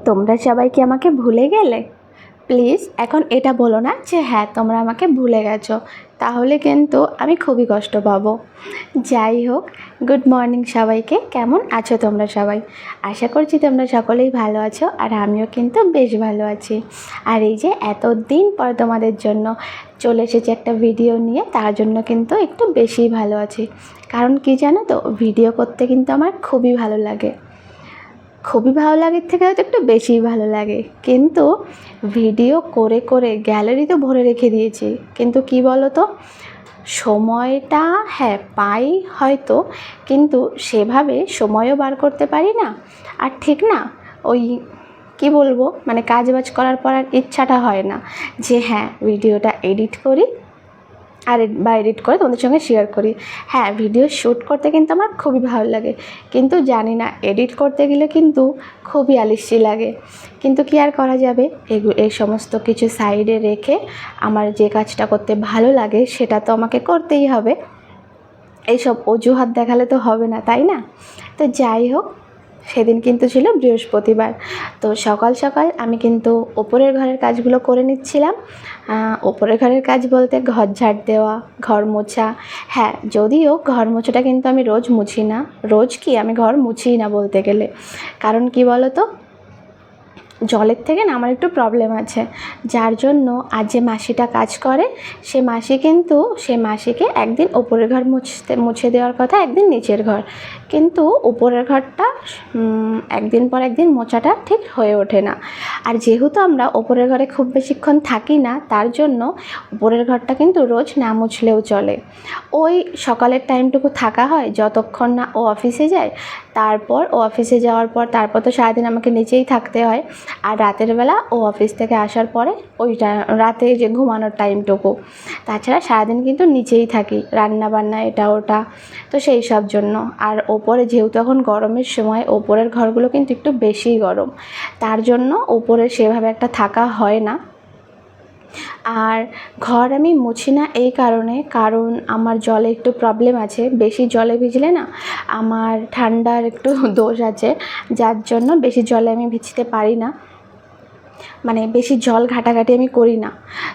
তোমরা সবাই কি আমাকে ভুলে গেলে? প্লিজ এখন এটা বলো না যে হ্যাঁ তোমরা আমাকে ভুলে গেছো, তাহলে কিন্তু আমি খুবই কষ্ট পাবো। যাই হোক, গুড মর্নিং সবাইকে। কেমন আছো তোমরা সবাই? আশা করছি তোমরা সকলেই ভালো আছো, আর আমিও কিন্তু বেশ ভালো আছি। আর এই যে এতদিন পর তোমাদের জন্য চলে এসেছি একটা ভিডিও নিয়ে, তার জন্য কিন্তু একটু বেশিই ভালো আছি। কারণ কি জানো তো, ভিডিও করতে কিন্তু আমার খুবই ভালো লাগে। খুবই ভালো লাগের থেকে হয়তো একটু বেশিই ভালো লাগে, কিন্তু ভিডিও করে করে গ্যালারি তো ভরে রেখে দিয়েছি, কিন্তু কি বলো তো, সময়টা হ্যাঁ পাই হয়তো, কিন্তু সেভাবে সময়ও বার করতে পারি না। আর ঠিক না, ওই কি বলবো, মানে কাজ বাজ করার পর আর ইচ্ছাটা হয় না যে হ্যাঁ ভিডিওটা এডিট করি আর এডিট করে তোমাদের সঙ্গে শেয়ার করি। হ্যাঁ, ভিডিও শ্যুট করতে কিন্তু আমার খুবই ভালো লাগে, কিন্তু জানি না এডিট করতে গেলে কিন্তু খুবই আলিস্যি লাগে। কিন্তু কি আর করা যাবে, এই সমস্ত কিছু সাইডে রেখে আমার যে কাজটা করতে ভালো লাগে সেটা তো আমাকে করতেই হবে। এইসব অজুহাত দেখালে তো হবে না, তাই না? তো যাই হোক, সেদিন কিন্তু ছিল বৃহস্পতিবার। তো সকাল সকাল আমি কিন্তু ওপরের ঘরের কাজগুলো করে নিচ্ছিলাম। ওপরের ঘরের কাজ বলতে ঘর ঝাড় দেওয়া, ঘর মোছা। হ্যাঁ, যদিও ঘর মোছাটা কিন্তু আমি রোজ মুছি না, রোজ কি আমি ঘর মুছিই না বলতে গেলে। কারণ কি বলো তো, জলের থেকে না আমার একটু প্রবলেম আছে, যার জন্য আজ যে মাসিটা কাজ করে সে মাসিকে একদিন ওপরের ঘর মুছে দেওয়ার কথা, একদিন নিচের ঘর, কিন্তু উপরের ঘরটা একদিন পর একদিন মোছাটা ঠিক হয়ে ওঠে না। আর যেহেতু আমরা ওপরের ঘরে খুব বেশিক্ষণ থাকি না, তার জন্য উপরের ঘরটা কিন্তু রোজ না মুছলেও চলে। ওই সকালের টাইমটুকু থাকা হয় যতক্ষণ না ও অফিসে যায়, তারপর ও অফিসে যাওয়ার পর তারপর তো সারাদিন আমাকে নিচেই থাকতে হয়। আর রাতের বেলা ও অফিস থেকে আসার পরে ওইটা রাতে যে ঘুমানোর টাইমটুকু, তাছাড়া সারাদিন কিন্তু নিচেই থাকি, রান্না বান্না এটা ওটা, তো সেই সব জন্য। আর ওপরে যেহেতু এখন গরমের সময়, ওপরের ঘরগুলো কিন্তু একটু বেশিই গরম, তার জন্য ওপরে সেভাবে একটা থাকা হয় না। আর ঘর আমি মুছি না এই কারণ আমার জলে একটু প্রবলেম আছে, বেশি জলে ভিজলে না আমার ঠান্ডার একটু দোষ আছে, যার জন্য বেশি জলে আমি ভিজতে পারি না, মানে বেশি জল ঘাটাঘাটি আমি করি না।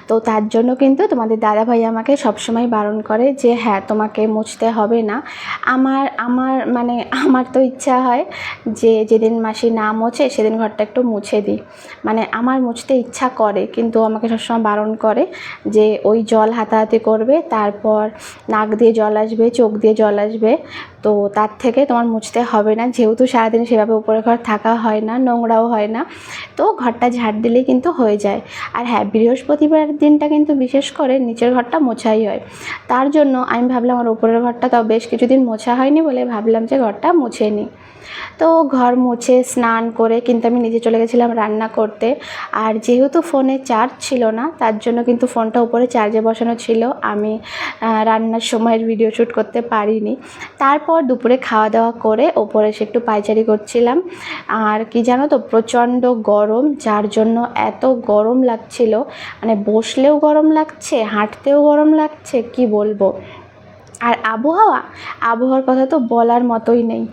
তো তার জন্য কিন্তু তোমাদের দাদাভাই আমাকে সবসময় বারণ করে যে হ্যাঁ তোমাকে মুছতে হবে না। আমার তো ইচ্ছা হয় যে যেদিন মাসি না মোছে সেদিন ঘরটা একটু মুছে দিই, মানে আমার মুছতে ইচ্ছা করে, কিন্তু আমাকে সবসময় বারণ করে যে ওই জল হাতাহাতি করবে, তারপর নাক দিয়ে জল আসবে, চোখ দিয়ে জল আসবে, তো তার থেকে তোমার মুছতে হবে না, যেহেতু সারাদিন সেভাবে উপরে ঘর থাকা হয় না, নোংরাও হয় না, তো ঘরটা ঝাড় দিলেই কিন্তু হয়ে যায়। আর হ্যাঁ, বৃহস্পতিবার দিনটা কিন্তু বিশেষ করে নিচের ঘরটা মোছাই হয়, তার জন্য আমি ভাবলাম আমার উপরের ঘরটা তাও বেশ কিছুদিন মোছা হয়নি বলে ভাবলাম যে ঘরটা মুছে নিই। তো ঘর মুছে স্নান করে কিন্তু আমি নিজে চলে গেছিলাম রান্না করতে। আর যেহেতু ফোনে চার্জ ছিল না, তার জন্য কিন্তু ফোনটা উপরে চার্জে বসানো ছিল, আমি রান্নার সময়ের ভিডিও শ্যুট করতে পারিনি। তারপর দুপুরে খাওয়া দাওয়া করে ওপরে এসে একটু পায়চারি করছিলাম। আর কি জানো তো, প্রচণ্ড গরম, যার জন্য এত গরম লাগছিল, মানে বসলেও গরম লাগছে, হাঁটতেও গরম লাগছে, কি বলবো। আর আবহাওয়ার কথা তো বলার মতোই নেই,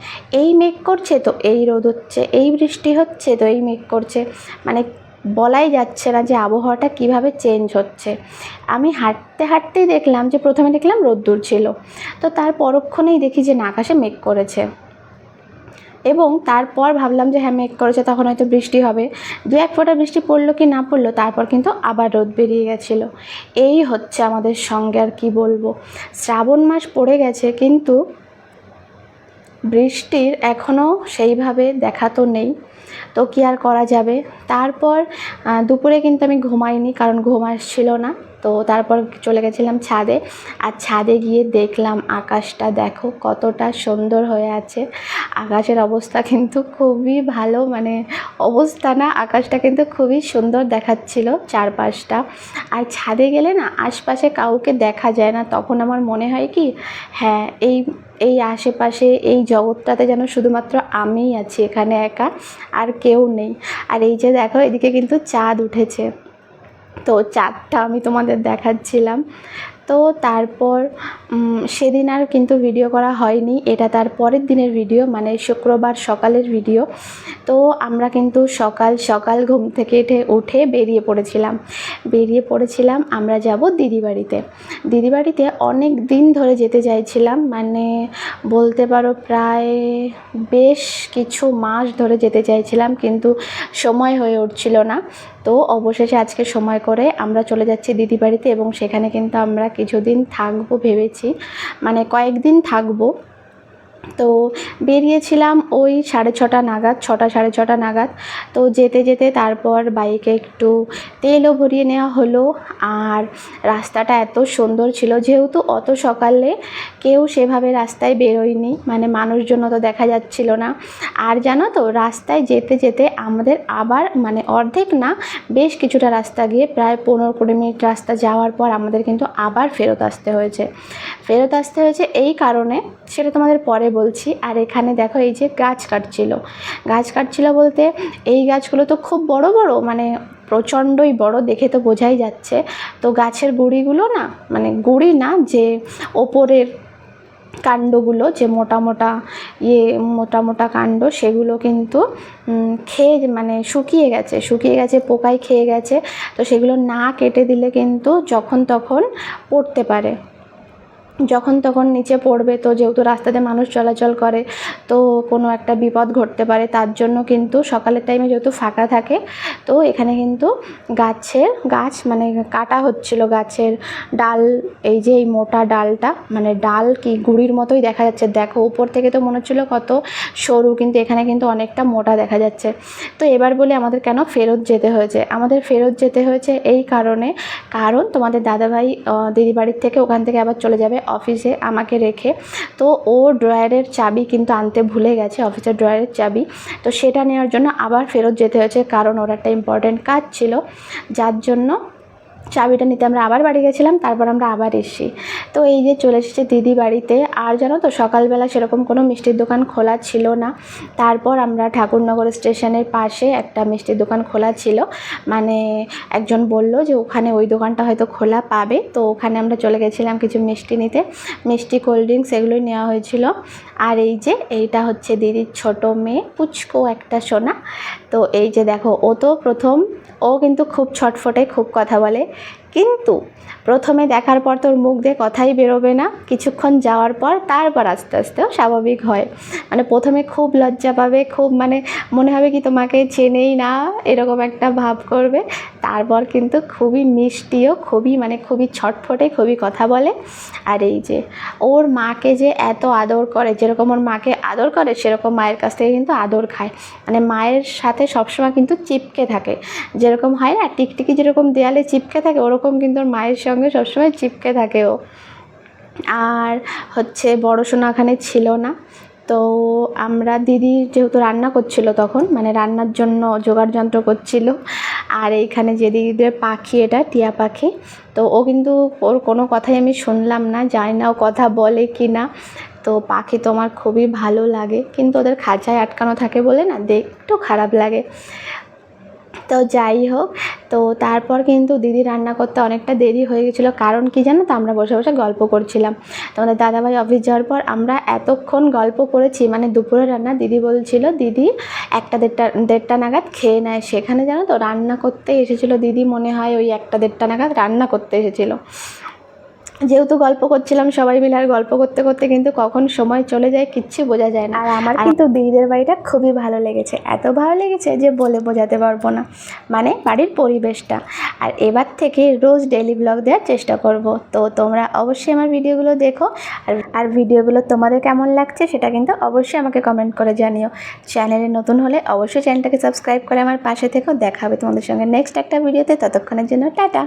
এই মেঘ করছে তো এই রোদ হচ্ছে, এই বৃষ্টি হচ্ছে তো এই মেঘ করছে, মানে বলাই যাচ্ছে না যে আবহাওয়াটা কিভাবে চেঞ্জ হচ্ছে। আমি হাঁটতে হাঁটতেই দেখলাম যে প্রথমে দেখলাম রোদ্দুর ছিল, তো তার পরক্ষণেই দেখি যে না, আকাশে মেঘ করেছে, এবং তারপর ভাবলাম যে হ্যাঁ মেঘ করেছে, তখন হয়তো বৃষ্টি হবে। দু এক ফোঁটা বৃষ্টি পড়লো কি না পড়লো, তারপর কিন্তু আবার রোদ বেরিয়ে গেছিলো। এই হচ্ছে আমাদের সঙ্গে, আর কি বলবো। শ্রাবণ মাস পড়ে গেছে, কিন্তু বৃষ্টির এখনও সেইভাবে দেখা তো নেই, তো কি আর করা যাবে। তারপর দুপুরে কিন্তু আমি ঘুমাইনি, কারণ ঘুম আসছিল না, তো তারপর চলে গেছিলাম ছাদে। আর ছাদে গিয়ে দেখলাম আকাশটা দেখো কতটা সুন্দর হয়ে আছে। আকাশের অবস্থা কিন্তু খুবই ভালো, মানে অবস্থা না, আকাশটা কিন্তু খুবই সুন্দর দেখাচ্ছিল চারপাশটা। আর ছাদে গেলে না আশপাশে কাউকে দেখা যায় না, তখন আমার মনে হয় কি হ্যাঁ এই আশেপাশে এই জগৎটাতে যেন শুধুমাত্র আমিই আছি এখানে একা, আর কেউ নেই। আর এই যে দেখো, এদিকে কিন্তু চাঁদ উঠেছে, তো চাঁদটা আমি তোমাদের দেখাচ্ছিলাম। তো তারপর সেদিন আর কিন্তু ভিডিও করা হয়নি, এটা তার পরের দিনের ভিডিও, মানে শুক্রবার সকালের ভিডিও। তো আমরা কিন্তু সকাল সকাল ঘুম থেকে উঠে বেরিয়ে পড়েছিলাম আমরা যাব দিদি বাড়িতে অনেক দিন ধরে যেতে চাইছিলাম, মানে বলতে পারো প্রায় বেশ কিছু মাস ধরে যেতে চাইছিলাম, কিন্তু সময় হয়ে উঠছিল না। তো অবশেষে আজকে সময় করে আমরা চলে যাচ্ছি দিদি বাড়িতে, এবং সেখানে কিন্তু আমরা কিছুদিন থাকবো ভেবেছি, মানে কয়েকদিন থাকবো। তো বেরিয়েছিলাম ওই 6:30 নাগাদ, 6টা 6:30 নাগাদ। তো যেতে যেতে তারপর বাইকে একটু তেলও ভরিয়ে নেওয়া হলো। আর রাস্তাটা এত সুন্দর ছিল, যেহেতু অত সকালে কেউ সেভাবে রাস্তায় বেরোয়নি, মানে মানুষজন তো দেখা যাচ্ছিল না। আর জানো তো, রাস্তায় যেতে যেতে আমাদের আবার, মানে অর্ধেক না, বেশ কিছুটা রাস্তা গিয়ে প্রায় 15-20 মিনিট রাস্তা যাওয়ার পর আমাদের কিন্তু আবার ফেরত আসতে হয়েছে এই কারণে, সেটা তোমাদের পরে বলছি। আর এখানে দেখো, এই যে গাছ কাটছিল বলতে এই গাছগুলো তো খুব বড় বড়, মানে প্রচণ্ডই বড়, দেখে তো বোঝাই যাচ্ছে। তো গাছের গুঁড়িগুলো না, মানে গুঁড়ি না, যে ওপরের কাণ্ডগুলো, যে মোটা মোটা কাণ্ড, সেগুলো কিন্তু খেয়ে, মানে শুকিয়ে গেছে, পোকায় খেয়ে গেছে। তো সেগুলো না কেটে দিলে কিন্তু যখন তখন পড়তে পারে, যখন তখন নিচে পড়বে। তো যেহেতু রাস্তাতে মানুষ চলাচল করে, তো কোনো একটা বিপদ ঘটতে পারে, তার জন্য কিন্তু সকালের টাইমে যেহেতু ফাঁকা থাকে, তো এখানে কিন্তু গাছ মানে কাটা হচ্ছিল, গাছের ডাল। এই যে এই মোটা ডালটা, মানে ডাল কি গুঁড়ির মতোই দেখা যাচ্ছে, দেখো উপর থেকে তো মনে হচ্ছিলো কত সরু, কিন্তু এখানে কিন্তু অনেকটা মোটা দেখা যাচ্ছে। তো এবার বলি আমাদের কেন ফেরত যেতে হয়েছে, এই কারণ তোমাদের দাদাভাই দিদি বাড়ির থেকে ওখান থেকে আবার চলে যাবে অফিসে আমাকে রেখে। তো ও ড্রয়ারের চাবি কিন্তু আনতে ভুলে গেছে, অফিসের ড্রয়ারের চাবি। তো সেটা নেওয়ার জন্য আবার ফেরত যেতে হয়েছে, কারণ ওর একটা ইম্পর্টেন্ট কাজ ছিল, যার জন্য চাবিটা নিতে আমরা আবার বাড়ি গেছিলাম। তারপর আমরা আবার এসেছি। তো এই যে চলে এসেছে দিদি বাড়িতে। আর জানো তো, সকালবেলা সেরকম কোনো মিষ্টির দোকান খোলা ছিল না। তারপর আমরা ঠাকুরনগর স্টেশনের পাশে একটা মিষ্টির দোকান খোলা ছিল, মানে একজন বলল যে ওখানে ওই দোকানটা হয়তো খোলা পাবে। তো ওখানে আমরা চলে গেছিলাম কিছু মিষ্টি নিতে, মিষ্টি, কোল্ড ড্রিঙ্কস এগুলোই নেওয়া হয়েছিল। আর এই যে এইটা হচ্ছে দিদির ছোট মেয়ে, পুচকো একটা সোনা। তো এই যে দেখো, ও কিন্তু খুব ছটফটে, খুব কথা বলে, কিন্তু প্রথমে দেখার পর তোর মুখ দিয়ে কথাই বেরোবে না, কিছুক্ষণ যাওয়ার পর তারপর আস্তে আস্তেও স্বাভাবিক হয়। মানে প্রথমে খুব লজ্জা পাবে, খুব মানে মনে হবে কি তোমাকে চেনেই না, এরকম একটা ভাব করবে। তারপর কিন্তু খুবই মিষ্টিও, খুবই ছটফটে, খুবই কথা বলে। আর এই যে ওর মাকে যে এত আদর করে, যেরকম ওর মাকে আদর করে সেরকম মায়ের কাছ থেকে কিন্তু আদর খায়, মানে মায়ের সাথে সবসময় কিন্তু চিপকে থাকে। যেরকম হয় না, টিকটিকি যেরকম দেয়ালে চিপকে থাকে, ওরকম কিন্তু ওর মায়ের সঙ্গে সবসময় চিপকে থাকে ও। আর হচ্ছে বড় সোনা ওখানে ছিল না। তো আমরা, দিদি যেহেতু রান্না করছিল তখন, মানে রান্নার জন্য জোগাড় যন্ত্র করছিল। আর এইখানে যে দিদিদের পাখি, এটা টিয়া পাখি। তো ও কিন্তু, ওর কোনো কথাই আমি শুনলাম না, জানি না ও কথা বলে কি না। তো পাখি তো আমার খুবই ভালো লাগে, কিন্তু ওদের খাঁচায় আটকানো থাকে বলে না, একটু খারাপ লাগে। তো যাই হোক, তো তারপর কিন্তু দিদি রান্না করতে অনেকটা দেরি হয়ে গেছিলো, কারণ কি জানো তো, আমরা বসে বসে গল্প করছিলাম। তোমাদের দাদাভাই অফিস যাওয়ার পর আমরা এতক্ষণ গল্প করেছি, মানে দুপুরে রান্না দিদি বলছিল দিদি 1টা 1:30 নাগাদ খেয়ে নেয়। সেখানে জানো তো, রান্না করতে এসেছিলো দিদি, মনে হয় ওই 1টা 1:30 নাগাদ রান্না করতে এসেছিলো। যেহেতু গল্প করছিলাম সবাই মিলে, আর গল্প করতে করতে কিন্তু কখন সময় চলে যায় কিচ্ছু বোঝা যায় না। আর আমার কিন্তু দিদিদের বাড়িটা খুবই ভালো লেগেছে, এত ভালো লেগেছে যে বলে বোঝাতে পারবো না, মানে বাড়ির পরিবেশটা। আর এবার থেকে রোজ ডেইলি ব্লগ দেওয়ার চেষ্টা করব। তো তোমরা অবশ্যই আমার ভিডিওগুলো দেখো, আর ভিডিওগুলো তোমাদের কেমন লাগছে সেটা কিন্তু অবশ্যই আমাকে কমেন্ট করে জানিও। চ্যানেলে নতুন হলে অবশ্যই চ্যানেলটাকে সাবস্ক্রাইব করে আমার পাশে থেকো। দেখা হবে তোমাদের সঙ্গে নেক্সট একটা ভিডিওতে, ততক্ষণের জন্য টাটা।